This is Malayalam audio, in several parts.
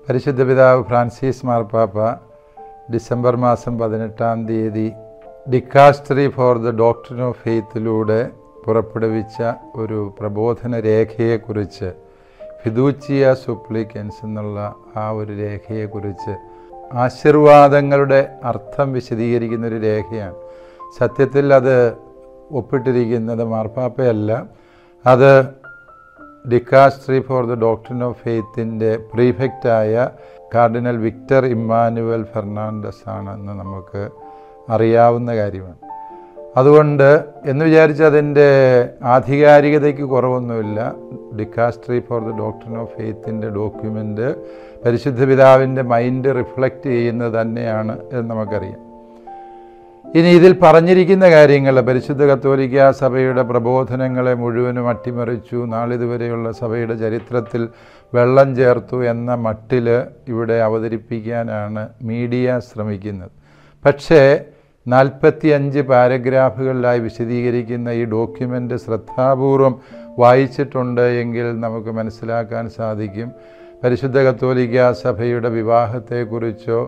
പരിശുദ്ധ പിതാവ് ഫ്രാൻസിസ് മാർപ്പാപ്പ ഡിസംബർ മാസം 18-ാം തീയതി Dicastery for the Doctrine of ഫെയ്ത്തിലൂടെ പുറപ്പെടുവിച്ച ഒരു പ്രബോധന രേഖയെക്കുറിച്ച്, ഫിദൂച്ചിയ സുപ്ലിക്കൻസ് എന്നുള്ള ആ ഒരു രേഖയെക്കുറിച്ച് ആശീർവാദങ്ങളുടെ അർത്ഥം വിശദീകരിക്കുന്നൊരു രേഖയാണ്. സത്യത്തിൽ അത് ഒപ്പിട്ടിരിക്കുന്നത് മാർപ്പാപ്പയല്ല, അത് Dicastery for the Doctrine of ഫെയ്ത്തിൻ്റെ പ്രീഫെക്റ്റായ കാർഡിനൽ വിക്ടർ ഇമ്മാനുവൽ ഫെർണാണ്ടസ് ആണെന്ന് നമുക്ക് അറിയാവുന്ന കാര്യമാണ്. അതുകൊണ്ട് എന്ന് വിചാരിച്ച് അതിൻ്റെ ആധികാരികതയ്ക്ക് കുറവൊന്നുമില്ല. Dicastery for the Doctrine of ഫെയ്ത്തിൻ്റെ ഡോക്യുമെൻ്റ് പരിശുദ്ധ പിതാവിൻ്റെ മൈൻഡ് റിഫ്ലക്റ്റ് ചെയ്യുന്നത് തന്നെയാണ് എന്ന് നമുക്കറിയാം. ഇനി ഇതിൽ പറഞ്ഞിരിക്കുന്ന കാര്യങ്ങൾ പരിശുദ്ധ കത്തോലിക്കാ സഭയുടെ പ്രബോധനങ്ങളെ മുഴുവനും അട്ടിമറിച്ചു, നാളിതുവരെയുള്ള സഭയുടെ ചരിത്രത്തിൽ വെള്ളം ചേർത്തു എന്ന മട്ടിൽ ഇവിടെ അവതരിപ്പിക്കാനാണ് മീഡിയ ശ്രമിക്കുന്നത്. പക്ഷേ 45 പാരഗ്രാഫുകളിലായി വിശദീകരിക്കുന്ന ഈ ഡോക്യുമെൻ്റ് ശ്രദ്ധാപൂർവം വായിച്ചിട്ടുണ്ട് എങ്കിൽ നമുക്ക് മനസ്സിലാക്കാൻ സാധിക്കും, പരിശുദ്ധ കത്തോലിക്കാ സഭയുടെ വിവാഹത്തെക്കുറിച്ചോ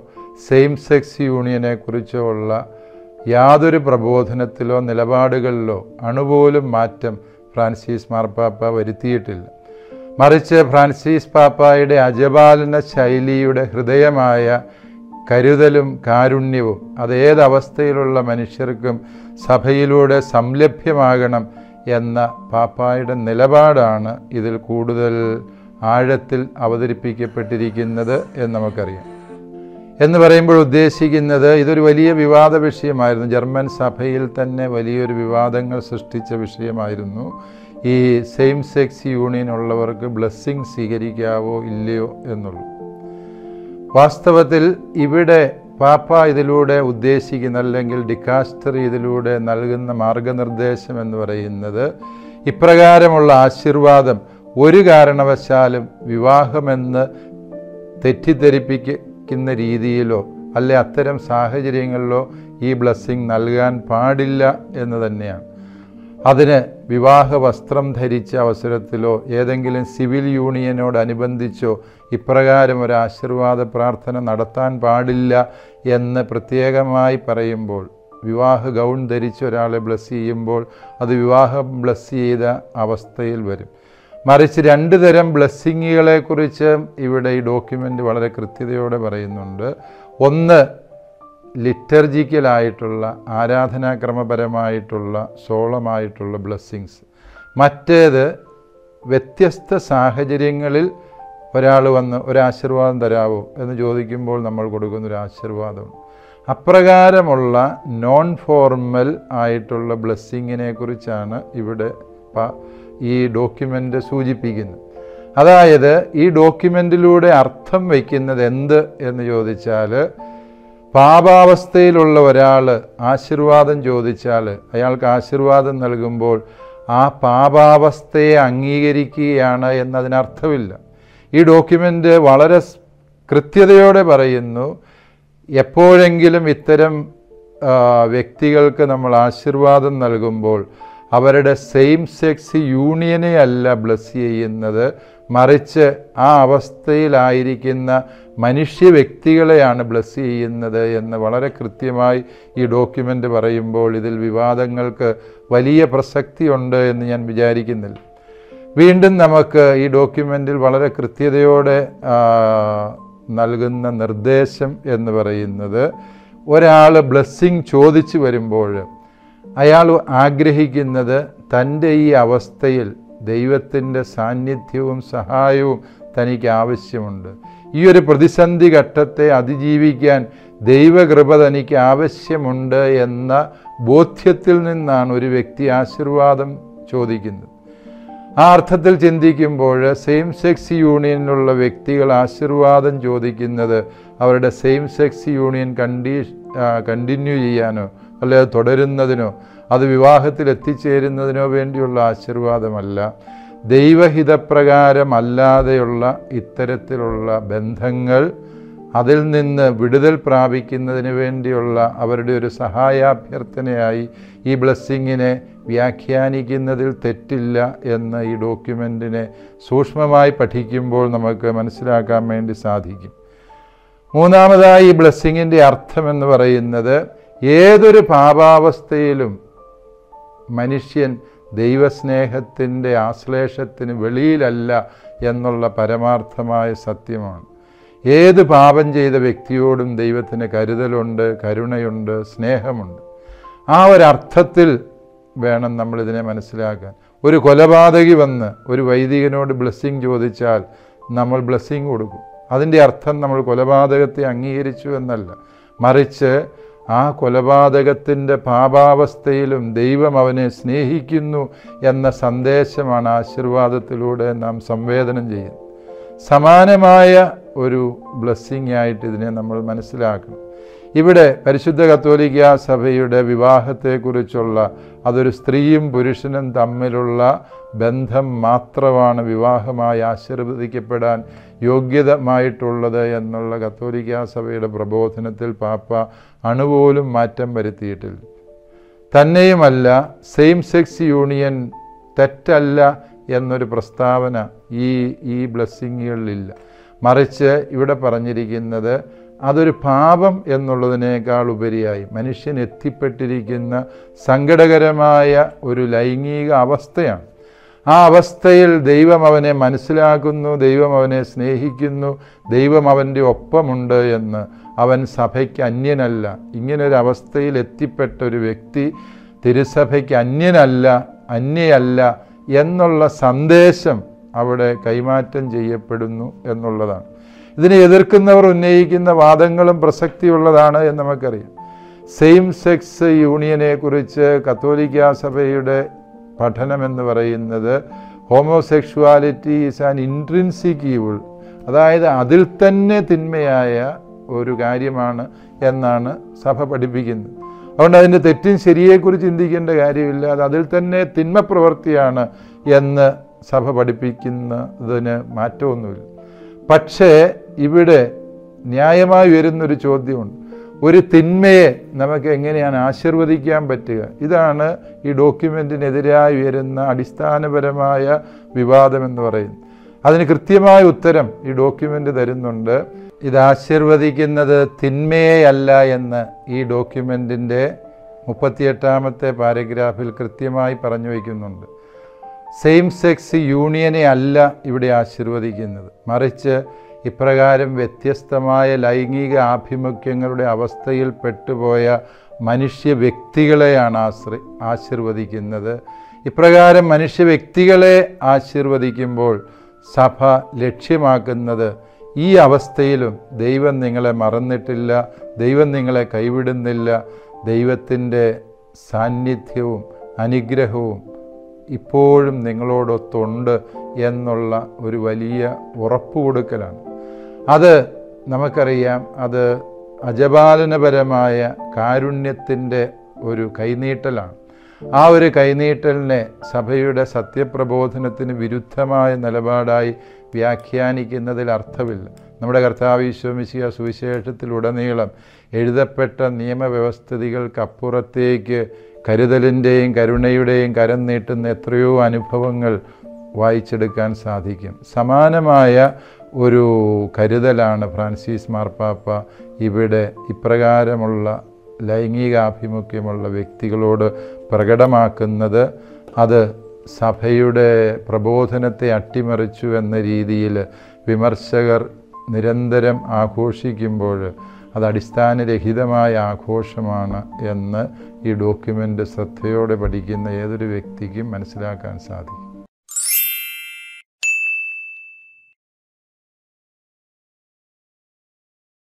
സെയിം സെക്സ് യൂണിയനെക്കുറിച്ചോ ഉള്ള യാതൊരു പ്രബോധനത്തിലോ നിലപാടുകളിലോ അണുപോലും മാറ്റം ഫ്രാൻസിസ് മാർപ്പാപ്പ വരുത്തിയിട്ടില്ല. മറിച്ച് ഫ്രാൻസിസ് പാപ്പായുടെ അജപാലന ശൈലിയുടെ ഹൃദയമായ കരുതലും കാരുണ്യവും അതേതവസ്ഥയിലുള്ള മനുഷ്യർക്കും സഭയിലൂടെ സംലഭ്യമാകണം എന്ന പാപ്പായുടെ നിലപാടാണ് ഇതിൽ കൂടുതൽ ആഴത്തിൽ അവതരിപ്പിക്കപ്പെട്ടിരിക്കുന്നത് എന്ന് നമുക്കറിയാം. എന്ന് പറയുമ്പോൾ ഉദ്ദേശിക്കുന്നത്, ഇതൊരു വലിയ വിവാദ വിഷയമായിരുന്നു. ജർമ്മൻ സഭയിൽ തന്നെ വലിയൊരു വിവാദങ്ങൾ സൃഷ്ടിച്ച വിഷയമായിരുന്നു ഈ സെയിം സെക്സ് യൂണിയൻ ഉള്ളവർക്ക് ബ്ലെസ്സിങ് സ്വീകരിക്കാവോ ഇല്ലയോ എന്നുള്ളത്. വാസ്തവത്തിൽ ഇവിടെ പാപ്പ ഇതിലൂടെ ഉദ്ദേശിക്കുന്ന, അല്ലെങ്കിൽ ഡിക്കാസ്റ്ററി ഇതിലൂടെ നൽകുന്ന മാർഗനിർദ്ദേശം എന്ന് പറയുന്നത്, ഇപ്രകാരമുള്ള ആശീർവാദം ഒരു കാരണവശാലും വിവാഹമെന്ന് തെറ്റിദ്ധരിപ്പിക്കുന്ന രീതിയിലോ അല്ലെ അത്തരം സാഹചര്യങ്ങളിലോ ഈ ബ്ലെസ്സിങ് നൽകാൻ പാടില്ല എന്ന് തന്നെയാണ്. അതിന് വിവാഹ വസ്ത്രം ധരിച്ച അവസരത്തിലോ ഏതെങ്കിലും സിവിൽ യൂണിയനോടനുബന്ധിച്ചോ ഇപ്രകാരം ഒരു ആശീർവാദ പ്രാർത്ഥന നടത്താൻ പാടില്ല എന്ന് പ്രത്യേകമായി പറയുമ്പോൾ, വിവാഹ ഗൗൺ ധരിച്ച ഒരാളെ ബ്ലെസ് ചെയ്യുമ്പോൾ അത് വിവാഹം ബ്ലെസ് ചെയ്ത അവസ്ഥയിൽ വരും. മറിച്ച് 2 തരം ബ്ലെസ്സിങ്ങുകളെക്കുറിച്ച് ഇവിടെ ഈ ഡോക്യുമെൻ്റ് വളരെ കൃത്യതയോടെ പറയുന്നുണ്ട്. ഒന്ന് ലിറ്റർജിക്കലായിട്ടുള്ള ആരാധനാക്രമപരമായിട്ടുള്ള സോളമായിട്ടുള്ള ബ്ലെസ്സിങ്സ്. മറ്റേത് വ്യത്യസ്ത സാഹചര്യങ്ങളിൽ ഒരാൾ വന്ന് ഒരാശീർവാദം തരാവോ എന്ന് ചോദിക്കുമ്പോൾ നമ്മൾ കൊടുക്കുന്നൊരു ആശീർവാദമുണ്ട്. അപ്രകാരമുള്ള നോൺ ഫോർമൽ ആയിട്ടുള്ള ബ്ലെസ്സിങ്ങിനെ കുറിച്ചാണ് ഇവിടെ ഈ ഡോക്യുമെൻ്റ് സൂചിപ്പിക്കുന്നത്. അതായത് ഈ ഡോക്യുമെൻറ്റിലൂടെ അർത്ഥം വയ്ക്കുന്നത് എന്ത് എന്ന് ചോദിച്ചാൽ, പാപാവസ്ഥയിലുള്ള ഒരാൾ ആശീർവാദം ചോദിച്ചാൽ അയാൾക്ക് ആശീർവാദം നൽകുമ്പോൾ ആ പാപാവസ്ഥയെ അംഗീകരിക്കുകയാണ് എന്നതിനർത്ഥമില്ല. ഈ ഡോക്യുമെൻ്റ് വളരെ കൃത്യതയോടെ പറയുന്നു, എപ്പോഴെങ്കിലും ഇത്തരം വ്യക്തികൾക്ക് നമ്മൾ ആശീർവാദം നൽകുമ്പോൾ അവരുടെ സെയിം സെക്സ് യൂണിയനെ അല്ല ബ്ലെസ് ചെയ്യുന്നത്, മറിച്ച് ആ അവസ്ഥയിലായിരിക്കുന്ന മനുഷ്യ വ്യക്തികളെയാണ് ബ്ലെസ് ചെയ്യുന്നത് എന്ന് വളരെ കൃത്യമായി ഈ ഡോക്യുമെൻ്റ് പറയുമ്പോൾ ഇതിൽ വിവാദങ്ങൾക്ക് വലിയ പ്രസക്തിയുണ്ട് എന്ന് ഞാൻ വിചാരിക്കുന്നില്ല. വീണ്ടും നമുക്ക് ഈ ഡോക്യുമെൻറ്റിൽ വളരെ കൃത്യതയോടെ നൽകുന്ന നിർദ്ദേശം എന്ന് പറയുന്നത്, ഒരാൾ ബ്ലെസ്സിങ് ചോദിച്ചു വരുമ്പോൾ അയാൾ ആഗ്രഹിക്കുന്നത് തൻ്റെ ഈ അവസ്ഥയിൽ ദൈവത്തിൻ്റെ സാന്നിധ്യവും സഹായവും തനിക്ക് ആവശ്യമുണ്ട്. ഈ ഒരു പ്രതിസന്ധി ഘട്ടത്തെ അതിജീവിക്കാൻ ദൈവകൃപ തനിക്ക് ആവശ്യമുണ്ട് എന്ന ബോധ്യത്തിൽ നിന്നാണ് ഒരു വ്യക്തി ആശീർവാദം ചോദിക്കുന്നത്. ആ അർത്ഥത്തിൽ ചിന്തിക്കുമ്പോൾ സെയിം സെക്സ് യൂണിയനിലുള്ള വ്യക്തികൾ ആശീർവാദം ചോദിക്കുന്നത് അവരുടെ സെയിം സെക്സ് യൂണിയൻ കണ്ടിന്യൂ ചെയ്യാനോ അല്ലെ തുടരുന്നതിനോ അത് വിവാഹത്തിൽ എത്തിച്ചേരുന്നതിനോ വേണ്ടിയുള്ള ആശീർവാദമല്ല. ദൈവഹിതപ്രകാരമല്ലാതെയുള്ള ഇത്തരത്തിലുള്ള ബന്ധങ്ങൾ അതിൽ നിന്ന് വിടുതൽ പ്രാപിക്കുന്നതിന് വേണ്ടിയുള്ള അവരുടെ ഒരു സഹായാഭ്യർത്ഥനയായി ഈ ബ്ലെസ്സിങ്ങിനെ വ്യാഖ്യാനിക്കുന്നതിൽ തെറ്റില്ല എന്ന് ഈ ഡോക്യുമെൻറ്റിനെ സൂക്ഷ്മമായി പഠിക്കുമ്പോൾ നമുക്ക് മനസ്സിലാക്കാൻ വേണ്ടി സാധിക്കും. മൂന്നാമതായി ഈ ബ്ലെസ്സിങ്ങിൻ്റെ അർത്ഥമെന്ന് പറയുന്നത് ഏതൊരു പാപാവസ്ഥയിലും മനുഷ്യൻ ദൈവസ്നേഹത്തിൻ്റെ ആശ്ലേഷത്തിന് വെളിയിലല്ല എന്നുള്ള പരമാർത്ഥമായ സത്യമാണ്. ഏത് പാപം ചെയ്ത വ്യക്തിയോടും ദൈവത്തിന് കരുതലുണ്ട്, കരുണയുണ്ട്, സ്നേഹമുണ്ട്. ആ ഒരർത്ഥത്തിൽ വേണം നമ്മളിതിനെ മനസ്സിലാക്കാൻ. ഒരു കൊലപാതകി വന്ന് ഒരു വൈദികനോട് ബ്ലെസ്സിങ് ചോദിച്ചാൽ നമ്മൾ ബ്ലെസ്സിങ് കൊടുക്കും. അതിൻ്റെ അർത്ഥം നമ്മൾ കൊലപാതകത്തെ അംഗീകരിച്ചു എന്നല്ല, മറിച്ച് ആ കൊലപാതകത്തിൻ്റെ പാപാവസ്ഥയിലും ദൈവം അവനെ സ്നേഹിക്കുന്നു എന്ന സന്ദേശമാണ് ആശീർവാദത്തിലൂടെ നാം സംവേദനം ചെയ്യുന്നത്. സമാനമായ ഒരു ബ്ലെസ്സിങ് ആയിട്ട് ഇതിനെ നമ്മൾ മനസ്സിലാക്കണം. ഇവിടെ പരിശുദ്ധ കത്തോലിക്കാ സഭയുടെ വിവാഹത്തെക്കുറിച്ചുള്ള അതൊരു സ്ത്രീയും പുരുഷനും തമ്മിലുള്ള ബന്ധം മാത്രമാണ് വിവാഹമായി ആശീർവദിക്കപ്പെടാൻ യോഗ്യതമായിട്ടുള്ളത് എന്നുള്ള കത്തോലിക്കാ സഭയുടെ പ്രബോധനത്തിൽ പാപ്പ അണുപോലും മാറ്റം വരുത്തിയിട്ടില്ല. തന്നെയുമല്ല, സെയിം സെക്സ് യൂണിയൻ തെറ്റല്ല എന്നൊരു പ്രസ്താവന ഈ ബ്ലെസ്സിങ്ങുകളിലില്ല. മറിച്ച് ഇവിടെ പറഞ്ഞിരിക്കുന്നത് അതൊരു പാപം എന്നുള്ളതിനേക്കാൾ ഉപരിയായി മനുഷ്യൻ എത്തിപ്പെട്ടിരിക്കുന്ന സങ്കടകരമായ ഒരു ലൈംഗിക അവസ്ഥയാണ്. ആ അവസ്ഥയിൽ ദൈവം അവനെ മനസ്സിലാക്കുന്നു, ദൈവം അവനെ സ്നേഹിക്കുന്നു, ദൈവം അവൻ്റെ ഒപ്പമുണ്ട് എന്ന്, അവൻ സഭയ്ക്ക് അന്യനല്ല. ഇങ്ങനൊരവസ്ഥയിൽ എത്തിപ്പെട്ട ഒരു വ്യക്തി തിരുസഭയ്ക്ക് അന്യയല്ല എന്നുള്ള സന്ദേശം അവിടെ കൈമാറ്റം ചെയ്യപ്പെടുന്നു എന്നുള്ളതാണ്. ഇതിനെ എതിർക്കുന്നവർ ഉന്നയിക്കുന്ന വാദങ്ങളും പ്രസക്തിയുള്ളതാണ് എന്ന് നമുക്കറിയാം. സെയിം സെക്സ് യൂണിയനെക്കുറിച്ച് കത്തോലിക്കാ സഭയുടെ പഠനമെന്ന് പറയുന്നത് homosexuality is an intrinsic evil, അതായത് അതിൽ തന്നെ തിന്മയായ ഒരു കാര്യമാണ് എന്നാണ് സഭ പഠിപ്പിക്കുന്നത്. അതുകൊണ്ട് അതിൻ്റെ തെറ്റും ശരിയെക്കുറിച്ച് ചിന്തിക്കേണ്ട കാര്യമില്ല, അത് അതിൽ തന്നെ തിന്മ പ്രവൃത്തിയാണ് എന്ന് സഭ പഠിപ്പിക്കുന്നതിന് മാറ്റമൊന്നുമില്ല. പക്ഷേ ഇവിടെ ന്യായമായി വരുന്നൊരു ചോദ്യമുണ്ട്. ഒരു തിന്മയെ നമുക്ക് എങ്ങനെയാണ് ആശീർവദിക്കാൻ പറ്റുക? ഇതാണ് ഈ ഡോക്യുമെൻറ്റിനെതിരായി വരുന്ന അടിസ്ഥാനപരമായ വിവാദമെന്ന് പറയുന്നത്. അതിന് കൃത്യമായ ഉത്തരം ഈ ഡോക്യുമെൻ്റ് തരുന്നുണ്ട്. ഇത് ആശീർവദിക്കുന്നത് തിന്മയെയല്ല എന്ന് ഈ ഡോക്യുമെൻറ്റിൻ്റെ 38ാമത്തെ പാരഗ്രാഫിൽ കൃത്യമായി പറഞ്ഞു വയ്ക്കുന്നുണ്ട്. സെയിം സെക്സ് യൂണിയനെ അല്ല ഇവിടെ ആശീർവദിക്കുന്നത്, മറിച്ച് ഇപ്രകാരം വ്യത്യസ്തമായ ലൈംഗിക ആഭിമുഖ്യങ്ങളുടെ അവസ്ഥയിൽ പെട്ടുപോയ മനുഷ്യ വ്യക്തികളെയാണ് ആശീർവദിക്കുന്നത്. ഇപ്രകാരം മനുഷ്യ വ്യക്തികളെ ആശീർവദിക്കുമ്പോൾ സഭ ലക്ഷ്യമാക്കുന്നത് ഈ അവസ്ഥയിലും ദൈവം നിങ്ങളെ മറന്നിട്ടില്ല, ദൈവം നിങ്ങളെ കൈവിടുന്നില്ല, ദൈവത്തിൻ്റെ സാന്നിധ്യവും അനുഗ്രഹവും ഇപ്പോഴും നിങ്ങളോടൊത്തുണ്ട് എന്നുള്ള ഒരു വലിയ ഉറപ്പ് കൊടുക്കലാണ്. അത് നമുക്കറിയാം, അത് അജപാലനപരമായ കാരുണ്യത്തിൻ്റെ ഒരു കൈനീട്ടലാണ്. ആ ഒരു കൈനീട്ടലിനെ സഭയുടെ സത്യപ്രബോധനത്തിന് വിരുദ്ധമായ നിലപാടായി വ്യാഖ്യാനിക്കുന്നതിൽ അർത്ഥമില്ല. നമ്മുടെ കർത്താവ് ഈശോ മിശിഹാ സുവിശേഷത്തിലുടനീളം എഴുതപ്പെട്ട നിയമവ്യവസ്ഥിതികൾക്കപ്പുറത്തേക്ക് കരുതലിൻ്റെയും കരുണയുടെയും കരം നീട്ടുന്ന എത്രയോ അനുഭവങ്ങൾ വായിച്ചെടുക്കാൻ സാധിക്കും. സമാനമായ ഒരു കരുതലാണ് ഫ്രാൻസിസ് മാർപ്പാപ്പ ഇവിടെ ഇപ്രകാരമുള്ള ലൈംഗികാഭിമുഖ്യമുള്ള വ്യക്തികളോട് പ്രകടമാക്കുന്നത്. അത് സഭയുടെ പ്രബോധനത്തെ അട്ടിമറിച്ചു എന്ന രീതിയിൽ വിമർശകർ നിരന്തരം ആഘോഷിക്കുമ്പോൾ അത് അടിസ്ഥാനരഹിതമായ ആഘോഷമാണ് എന്ന് ഈ ഡോക്യുമെൻ്റ് ശ്രദ്ധയോടെ പഠിക്കുന്ന ഏതൊരു വ്യക്തിക്കും മനസ്സിലാക്കാൻ സാധിക്കും.